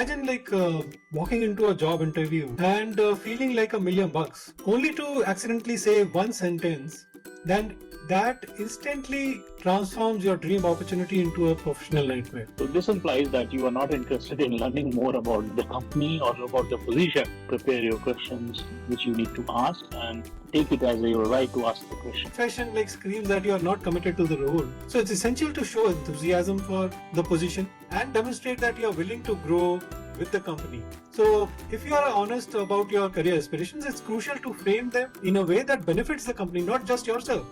Imagine walking into a job interview and feeling like $1,000,000 only to accidentally say one sentence, then that instantly transforms your dream opportunity into a professional nightmare. So this implies that you are not interested in learning more about the company or about the position. Prepare your questions which you need to ask and take it as your right to ask the question. Fashion screams that you are not committed to the role. So it's essential to show enthusiasm for the position and demonstrate that you are willing to grow with the company. So if you are honest about your career aspirations, it's crucial to frame them in a way that benefits the company, not just yourself.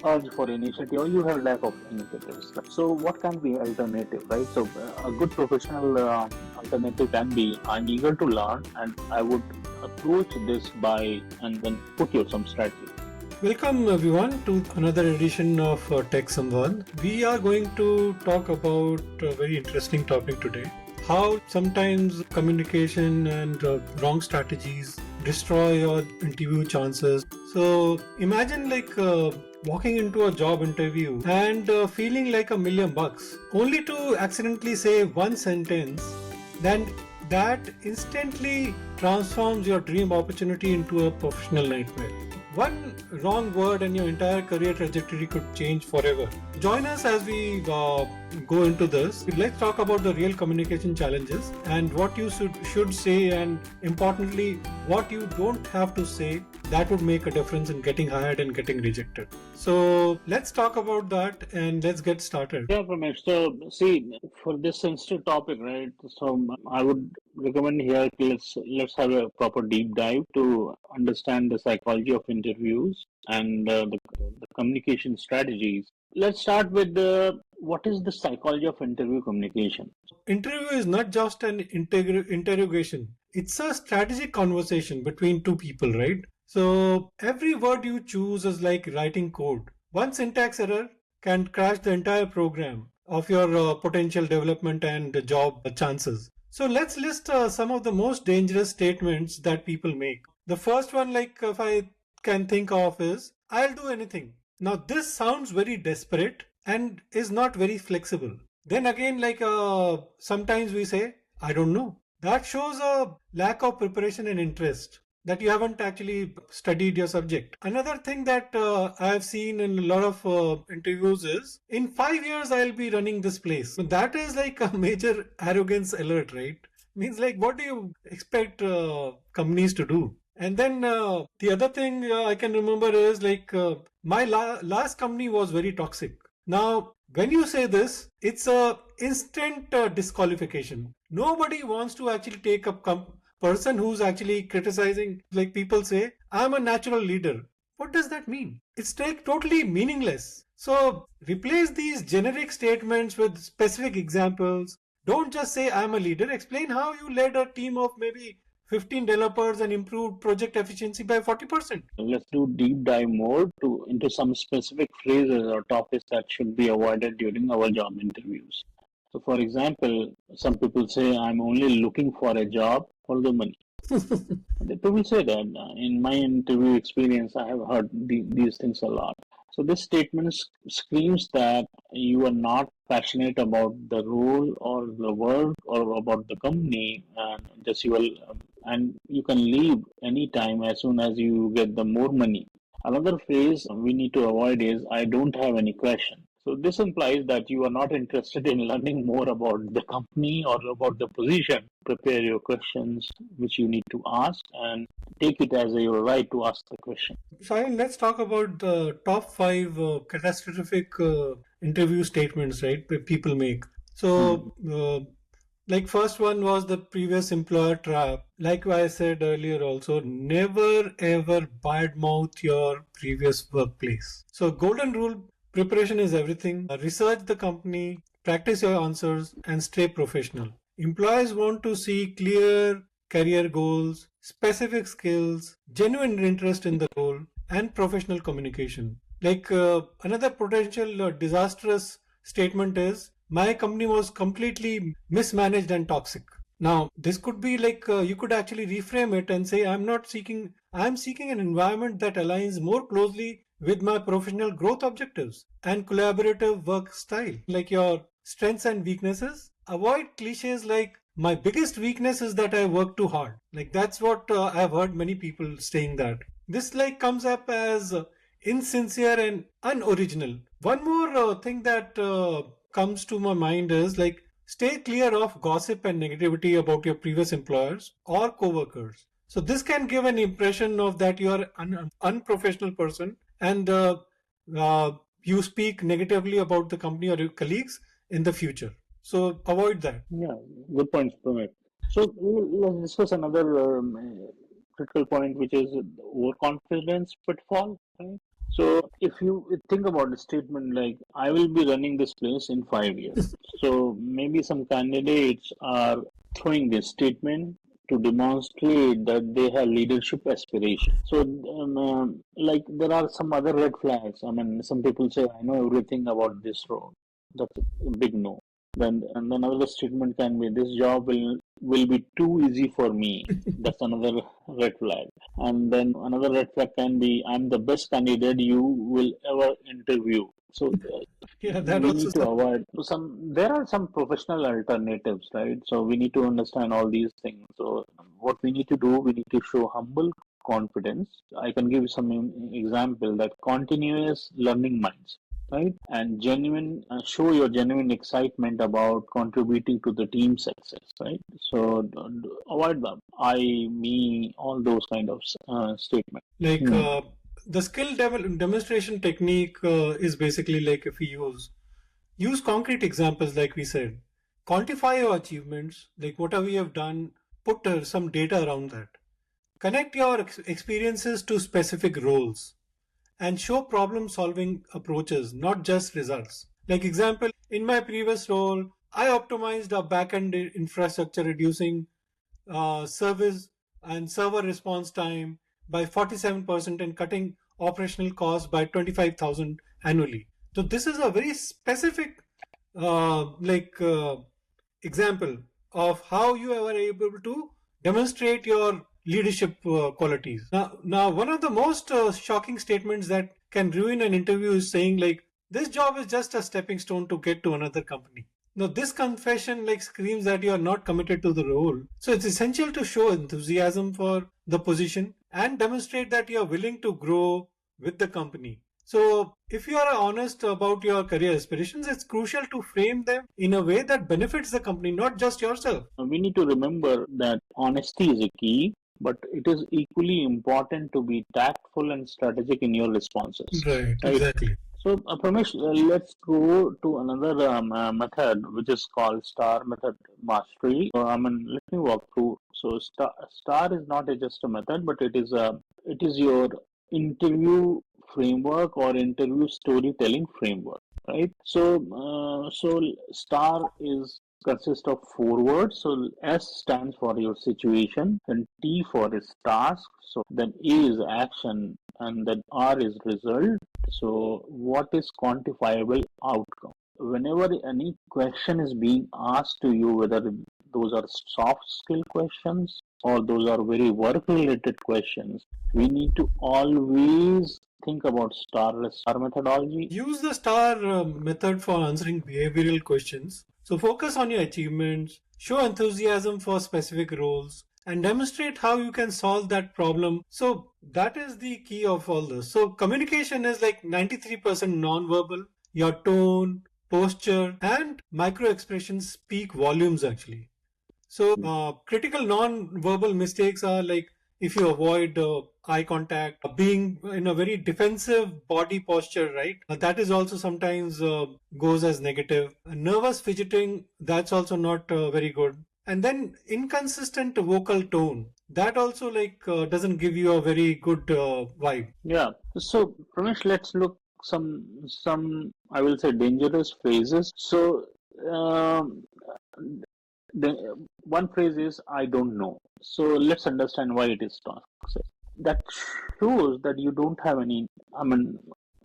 Urge for initiative, or you have lack of initiatives. So what can be alternative, right? So a good professional alternative can be, I'm eager to learn and I would approach this by, and then put your some strategy. Welcome everyone to another edition of Tech Samvad. We are going to talk about a very interesting topic today. How sometimes communication and wrong strategies destroy your interview chances. So imagine walking into a job interview and feeling like $1,000,000 only to accidentally say one sentence, then that instantly transforms your dream opportunity into a professional nightmare. One wrong word and your entire career trajectory could change forever. Join us as we go into this. Let's talk about the real communication challenges and what you should say, and importantly, what you don't have to say that would make a difference in getting hired and getting rejected. So let's talk about that and let's get started. Yeah, Ramesh. So see, for this sensitive topic, right? So I would recommend here, let's have a proper deep dive to understand the psychology of interviews and the communication strategies. Let's start with what is the psychology of interview communication? Interview is not just an interrogation. It's a strategic conversation between two people, right? So every word you choose is like writing code. One syntax error can crash the entire program of your potential development and job chances. So let's list some of the most dangerous statements that people make. The first one, if I can think of, is I'll do anything. Now this sounds very desperate and is not very flexible. Then again, sometimes we say, I don't know. That shows a lack of preparation and interest, that you haven't actually studied your subject. Another thing that I have seen in a lot of interviews is, in 5 years, I'll be running this place. So that is like a major arrogance alert, right? Means what do you expect companies to do? And then the other thing I can remember is my last company was very toxic. Now, when you say this, it's a instant disqualification. Nobody wants to actually take up person who's actually criticizing. Like people say, I'm a natural leader. What does that mean? It's totally meaningless. So replace these generic statements with specific examples. Don't just say I'm a leader. Explain how you led a team of maybe 15 developers and improved project efficiency by 40%. Let's do deep dive more into some specific phrases or topics that should be avoided during our job interviews. So, for example, some people say, I'm only looking for a job for the money. People say that. In my interview experience, I have heard these things a lot. So this statement screams that you are not passionate about the role or the work or about the company, and just you will, and you can leave anytime as soon as you get the more money. Another phrase we need to avoid is, I don't have any question. So this implies that you are not interested in learning more about the company or about the position. Prepare your questions which you need to ask and take it as your right to ask the question. Shahil, let's talk about the top 5 catastrophic interview statements, right, people make. So, first one was the previous employer trap. Like I said earlier also, never ever badmouth your previous workplace. So, golden rule, preparation is everything. Research the company, practice your answers, and stay professional. Employers want to see clear career goals, specific skills, genuine interest in the role, and professional communication. Another potential disastrous statement is, my company was completely mismanaged and toxic. Now, this could be you could actually reframe it and say, I'm seeking an environment that aligns more closely with my professional growth objectives and collaborative work style, like your strengths and weaknesses. Avoid cliches like My biggest weakness is that I work too hard. Like that's what I've heard many people saying that. This like comes up as insincere and unoriginal. One more thing that comes to my mind is like stay clear of gossip and negativity about your previous employers or coworkers. So this can give an impression of that you are an unprofessional person and uh, you speak negatively about the company or your colleagues in the future. So avoid that. Yeah, good points, Pramit. So let's discuss another critical point, which is overconfidence pitfall. Right? So if you think about a statement like, "I will be running this place in 5 years," so maybe some candidates are throwing this statement to demonstrate that they have leadership aspirations. So, like there are some other red flags. I mean, some people say, "I know everything about this role." That's a big no. Then another statement can be, "This job will be too easy for me." That's another red flag. And then another red flag can be, "I'm the best candidate you will ever interview." So Yeah, that we also need to sounds. avoid some. There are some professional alternatives, right? So we need to understand all these things. So what we need to do, we need to show humble confidence. I can give you some example, that continuous learning minds, right? And genuine, show your genuine excitement about contributing to the team success, right? So avoid them, I, me, all those kind of statements. Like Hmm. the demonstration technique is basically like if we use concrete examples, like we said, quantify your achievements, like what have we have done, put some data around that, connect your experiences to specific roles, and show problem solving approaches, not just results. Like example, in my previous role, I optimized a backend infrastructure, reducing service and server response time by 47% and cutting operational costs by 25,000 annually. So this is a very specific example of how you were able to demonstrate your leadership qualities. Now, one of the most shocking statements that can ruin an interview is saying like, "This job is just a stepping stone to get to another company." Now, this confession like screams that you are not committed to the role. So it's essential to show enthusiasm for the position and demonstrate that you are willing to grow with the company. So, if you are honest about your career aspirations, it's crucial to frame them in a way that benefits the company, not just yourself. We need to remember that honesty is a key, but it is equally important to be tactful and strategic in your responses, Right, right? exactly. So, Pramesh, let's go to another method, which is called STAR method mastery. I mean, let me walk through. So, STAR is not just a method, but it is your interview framework or interview storytelling framework, right? So STAR is consists of four words. So S stands for your situation, then T for is task, so then A is action, and then R is result. So what is quantifiable outcome? Whenever any question is being asked to you, whether those are soft skill questions or those are very work related questions, we need to always think about STAR methodology. Use the STAR method for answering behavioral questions. So, focus on your achievements, show enthusiasm for specific roles, and demonstrate how you can solve that problem. So, that is the key of all this. So, communication is like 93% non-verbal. Your tone, posture, and micro expressions speak volumes actually. So, critical non-verbal mistakes are like if you avoid eye contact, being in a very defensive body posture, right? That is also sometimes goes as negative. Nervous fidgeting, that's also not very good. And then inconsistent vocal tone, that also like doesn't give you a very good vibe. Yeah. So, Ramesh, let's look some I will say dangerous phrases. So, um, the one phrase is "I don't know." So let's understand why it is toxic. That shows that you don't have any, I mean,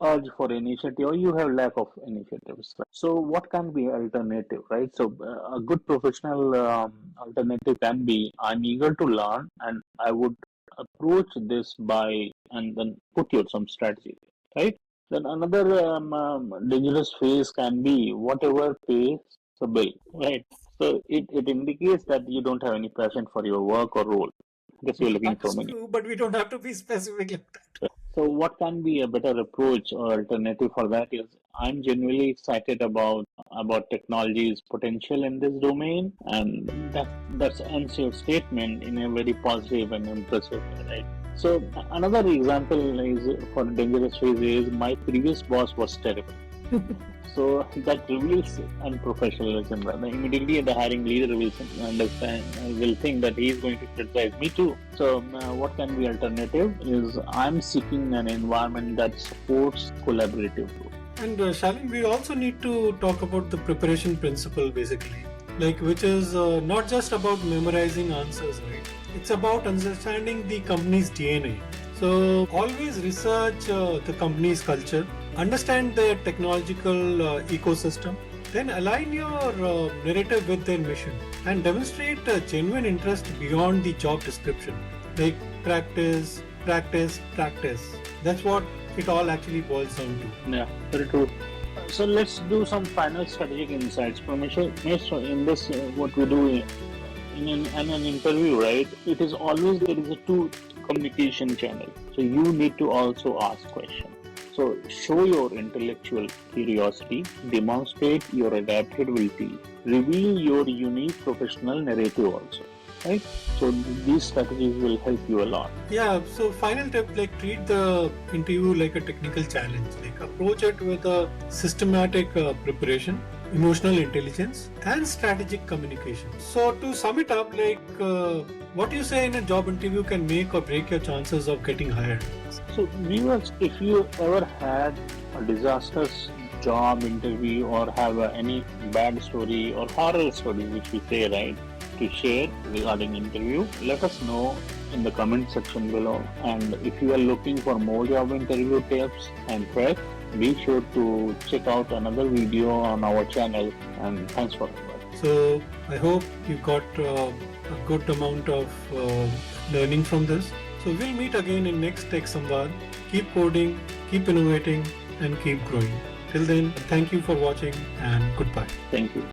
urge for initiative, or you have lack of initiatives. Right? So what can be alternative, right? So a good professional alternative can be, "I'm eager to learn and I would approach this by," and then put your some strategy, right? Then another dangerous phrase can be, "Whatever pays the bill," right? So it indicates that you don't have any passion for your work or role. Because you're looking That for is money. true, but we don't have to be specific like that. So what can be a better approach or alternative for that is I'm genuinely excited about technology's potential in this domain, and that's ends your statement in a very positive and impressive way, right? So another example is for dangerous phrase is my previous boss was terrible. So that reveals unprofessionalism. Right? Immediately, the hiring leader will understand, will think that he is going to criticize me too. So, what can be alternative is I'm seeking an environment that supports collaborative growth. And Shalin, we also need to talk about the preparation principle basically, like which is not just about memorizing answers, right? It's about understanding the company's DNA. So always research the company's culture, understand their technological ecosystem, then align your narrative with their mission and demonstrate genuine interest beyond the job description. Like practice, practice, practice. That's what it all actually boils down to. Yeah, very true. So let's do some final strategic insights. So in this, what we do in an interview, right? It is always there is a two communication channel. So you need to also ask questions. So show your intellectual curiosity, demonstrate your adaptability, reveal your unique professional narrative also. Right? So these strategies will help you a lot. Yeah, so final tip, like treat the interview like a technical challenge, like approach it with a systematic preparation, emotional intelligence and strategic communication. So to sum it up, like what you say in a job interview can make or break your chances of getting hired. So viewers, if you ever had a disastrous job interview or have any bad story or horror story, which we say, right, to share regarding interview, let us know in the comment section below. And if you are looking for more job interview tips and tricks, be sure to check out another video on our channel. And thanks for watching. So I hope you got a good amount of learning from this. So we'll meet again in next Tech Samvad. Keep coding, keep innovating and keep growing. Till then, thank you for watching and goodbye. Thank you.